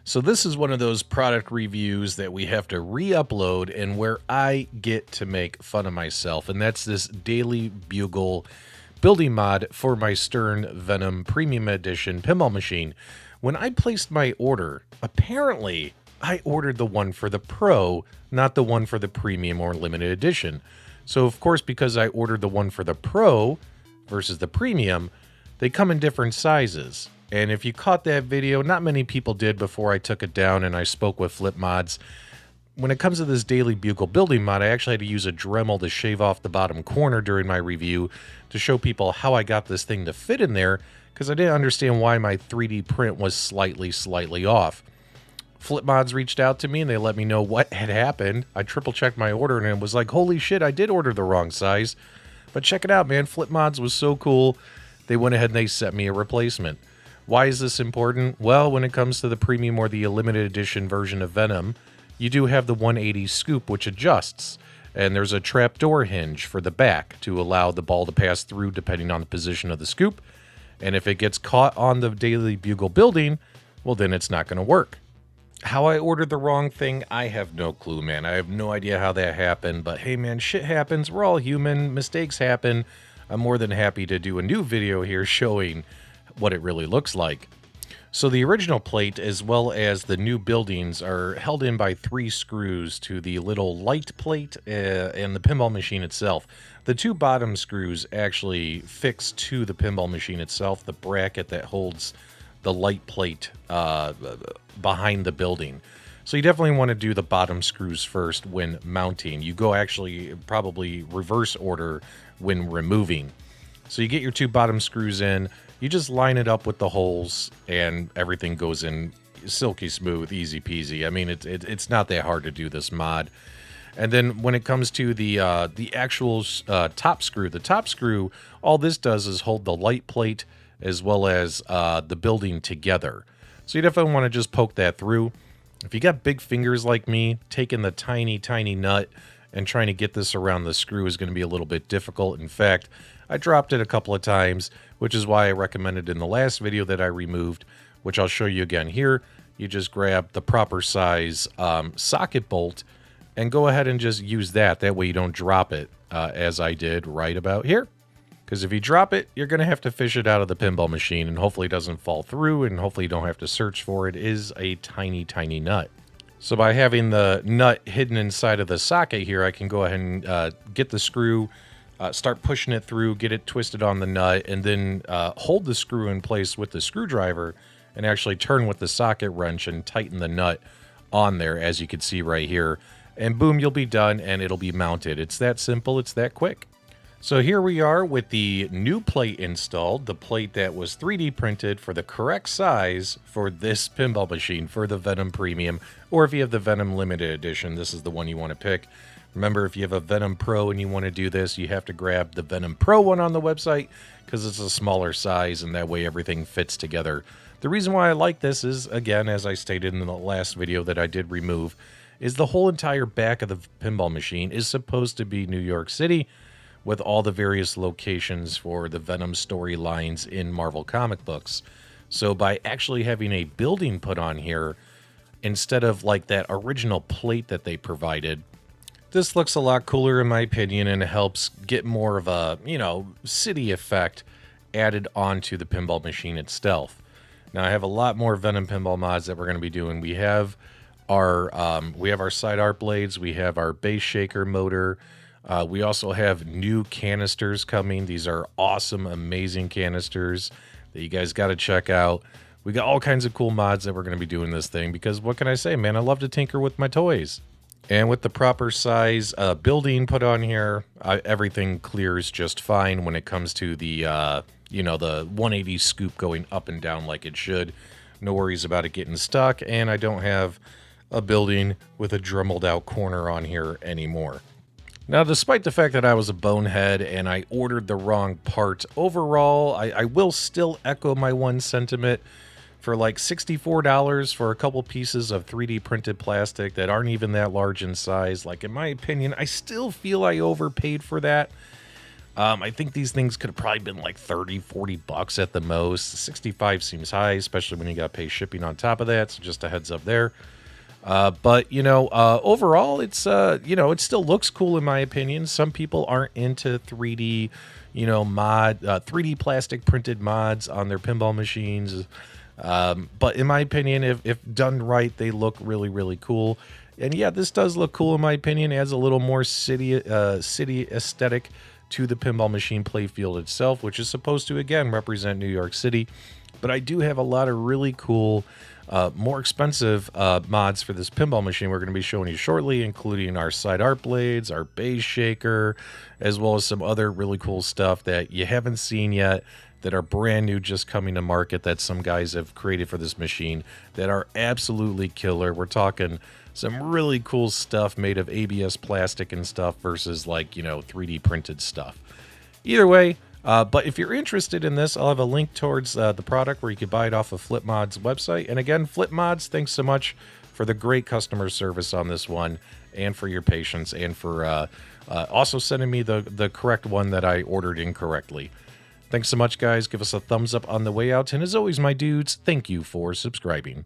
So this is one of those product reviews that we have to re-upload and where I get to make fun of myself. And that's this Daily Bugle building mod for my Stern Venom Premium Edition pinball machine. When I placed my order, apparently I ordered the one for the Pro, not the one for the Premium or Limited Edition. So of course, because I ordered the one for the Pro versus the Premium, they come in different sizes. And if you caught that video, not many people did before I took it down and I spoke with Flipmods. When it comes to this Daily Bugle building mod, I actually had to use a Dremel to shave off the bottom corner during my review to show people how I got this thing to fit in there, because I didn't understand why my 3D print was slightly off. Flipmods reached out to me and they let me know what had happened. I triple checked my order and it was like, holy shit, I did order the wrong size. But check it out, man. Flipmods was so cool. They went ahead and they sent me a replacement. Why is this important? Well, when it comes to the premium or the limited edition version of Venom, you do have the 180 scoop, which adjusts. And there's a trapdoor hinge for the back to allow the ball to pass through depending on the position of the scoop. And if it gets caught on the Daily Bugle building, well, then it's not going to work. How I ordered the wrong thing, I have no clue, man. I have no idea how that happened. But hey, man, shit happens. We're all human. Mistakes happen. I'm more than happy to do a new video here showing what it really looks like. So the original plate as well as the new buildings are held in by 3 screws to the little light plate and the pinball machine itself. The 2 bottom screws actually fix to the pinball machine itself, the bracket that holds the light plate behind the building. So you definitely want to do the bottom screws first when mounting. You go actually probably reverse order when removing. So you get your 2 bottom screws in, you just line it up with the holes, and everything goes in silky smooth, easy peasy. I mean, it's not that hard to do this mod. And then when it comes to the actual top screw, all this does is hold the light plate as well as the building together. So you definitely want to just poke that through. If you got big fingers like me, taking the tiny nut and trying to get this around the screw is going to be a little bit difficult. In fact, I dropped it a couple of times, which is why I recommended in the last video that I removed, which I'll show you again here. You just grab the proper size socket bolt and go ahead and just use that. That way you don't drop it as I did right about here. Because if you drop it, you're going to have to fish it out of the pinball machine, and hopefully it doesn't fall through, and hopefully you don't have to search for it. It is a tiny nut. So by having the nut hidden inside of the socket here, I can go ahead and get the screw, start pushing it through, get it twisted on the nut, and then hold the screw in place with the screwdriver and actually turn with the socket wrench and tighten the nut on there, as you can see right here. And boom, you'll be done and it'll be mounted. It's that simple, it's that quick. So here we are with the new plate installed, the plate that was 3D printed for the correct size for this pinball machine for the Venom Premium, or if you have the Venom Limited Edition, this is the one you want to pick. Remember, if you have a Venom Pro and you want to do this, you have to grab the Venom Pro one on the website because it's a smaller size and that way everything fits together. The reason why I like this is, again, as I stated in the last video that I did remove, is the whole entire back of the pinball machine is supposed to be New York City, with all the various locations for the Venom storylines in Marvel comic books. So by actually having a building put on here, instead of like that original plate that they provided, this looks a lot cooler in my opinion, and it helps get more of a, city effect added onto the pinball machine itself. Now I have a lot more Venom pinball mods that we're going to be doing. We have our side arc blades, we have our base shaker motor, we also have new canisters coming. These are awesome, amazing canisters that you guys got to check out. We got all kinds of cool mods that we're going to be doing this thing because what can I say, man? I love to tinker with my toys. And with the proper size building put on here, everything clears just fine when it comes to the, the 180 scoop going up and down like it should. No worries about it getting stuck, and I don't have a building with a dremeled out corner on here anymore. Now, despite the fact that I was a bonehead and I ordered the wrong part, overall, I will still echo my one sentiment. For like $64 for a couple pieces of 3D printed plastic that aren't even that large in size, like in my opinion, I still feel I overpaid for that. I think these things could have probably been like 30, 40 bucks at the most. 65 seems high, especially when you got to pay shipping on top of that. So just a heads up there. But overall, it's it still looks cool in my opinion. Some people aren't into 3D, 3D plastic printed mods on their pinball machines. But in my opinion, if done right, they look really, really cool. And yeah, this does look cool in my opinion. It adds a little more city aesthetic to the pinball machine playfield itself, which is supposed to again represent New York City. But I do have a lot of really cool, more expensive mods for this pinball machine we're going to be showing you shortly, including our side art blades, our base shaker, as well as some other really cool stuff that you haven't seen yet that are brand new, just coming to market, that some guys have created for this machine that are absolutely killer. We're talking some really cool stuff made of ABS plastic and stuff versus 3D printed stuff. Either way, but if you're interested in this, I'll have a link towards the product where you can buy it off of Flipmods website. And again, Flipmods, thanks so much for the great customer service on this one, and for your patience, and for also sending me the correct one that I ordered incorrectly. Thanks so much, guys. Give us a thumbs up on the way out. And as always, my dudes, thank you for subscribing.